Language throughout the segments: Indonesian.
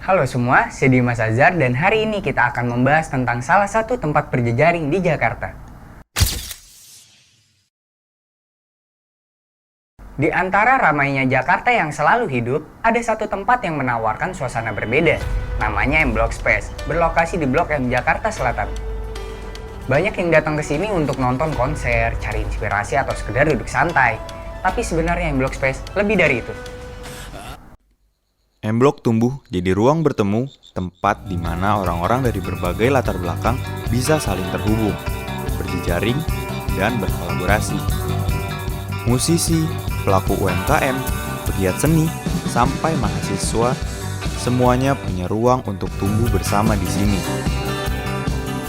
Halo semua, saya Dimas Azhar dan hari ini kita akan membahas tentang salah satu tempat berjejaring di Jakarta. Di antara ramainya Jakarta yang selalu hidup, ada satu tempat yang menawarkan suasana berbeda. Namanya M Block Space, berlokasi di Blok M Jakarta Selatan. Banyak yang datang ke sini untuk nonton konser, cari inspirasi atau sekedar duduk santai. Tapi sebenarnya M Block Space lebih dari itu. M Block tumbuh jadi ruang bertemu, tempat di mana orang-orang dari berbagai latar belakang bisa saling terhubung, berjejaring, dan berkolaborasi. Musisi, pelaku UMKM, pegiat seni, sampai mahasiswa, semuanya punya ruang untuk tumbuh bersama di sini.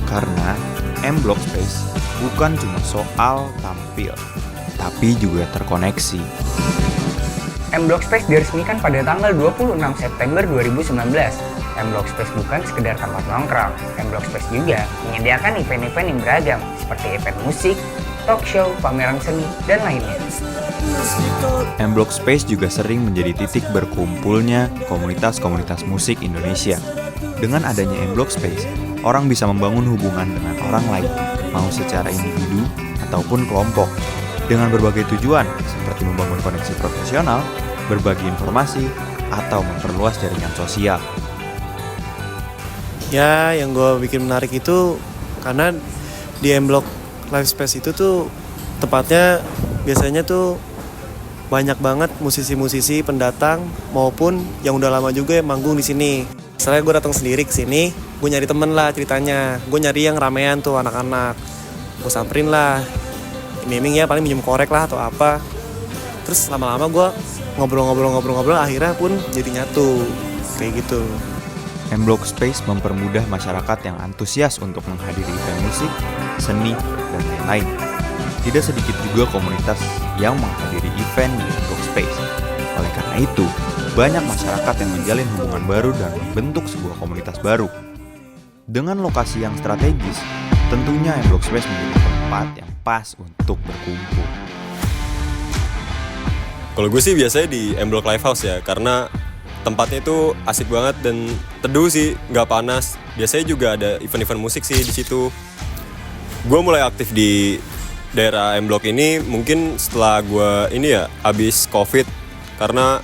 Karena M Block Space bukan cuma soal tampil, tapi juga terkoneksi. M Block Space diresmikan pada tanggal 26 September 2019. M Block Space bukan sekedar tempat nongkrong. M Block Space juga menyediakan event-event yang beragam, seperti event musik, talk show, pameran seni, dan lainnya. M Block Space juga sering menjadi titik berkumpulnya komunitas-komunitas musik Indonesia. Dengan adanya M Block Space, orang bisa membangun hubungan dengan orang lain, mau secara individu ataupun kelompok, dengan berbagai tujuan, seperti membangun koneksi profesional, berbagi informasi, atau memperluas jaringan sosial. Ya, yang gue bikin menarik itu karena di M Block Live Space itu tuh tempatnya biasanya tuh banyak banget musisi-musisi pendatang maupun yang udah lama juga yang manggung di sini. Misalnya gue datang sendiri ke sini, gue nyari temen lah ceritanya. Gue nyari yang ramean tuh anak-anak. Gue samperin lah. Miming ya paling minjem korek lah atau apa. Terus lama-lama gue ngobrol-ngobrol akhirnya pun jadi nyatu kayak gitu. M Block Space mempermudah masyarakat yang antusias untuk menghadiri event musik, seni, dan lain-lain. Tidak sedikit juga komunitas yang menghadiri event di M Block Space. Oleh karena itu, banyak masyarakat yang menjalin hubungan baru dan membentuk sebuah komunitas baru. Dengan lokasi yang strategis, tentunya M Block Space menjadi tempat yang pas untuk berkumpul. Kalau gue sih biasanya di M Block Live House ya, karena tempatnya itu asik banget dan teduh sih, nggak panas. Biasanya juga ada event-event musik sih di situ. Gue mulai aktif di daerah M Block ini mungkin setelah gue habis COVID, karena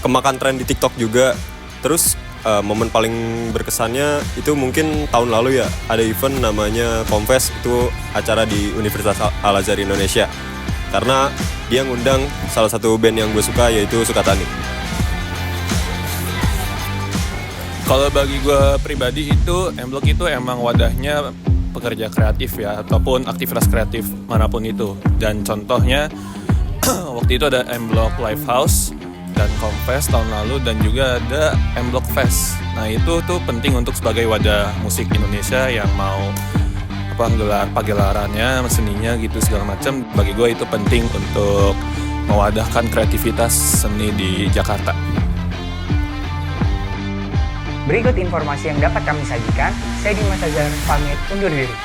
kemakan tren di TikTok juga. Terus momen paling berkesannya itu mungkin tahun lalu ya, ada event namanya Confess, itu acara di Universitas Al-Azhar Indonesia, karena dia ngundang salah satu band yang gue suka, yaitu Sukatani. Kalau bagi gue pribadi itu M Block itu emang wadahnya pekerja kreatif ya, ataupun aktivitas kreatif manapun itu. Dan contohnya waktu itu ada M Block Live House dan Confess tahun lalu, dan juga ada M Block Fest. Nah itu tuh penting untuk sebagai wadah musik Indonesia yang mau gelar pagelarannya, seninya gitu segala macam. Bagi gue itu penting untuk mewadahkan kreativitas seni di Jakarta. Berikut informasi yang dapat kami sajikan. Saya Dimas Azhar, pamit undur diri.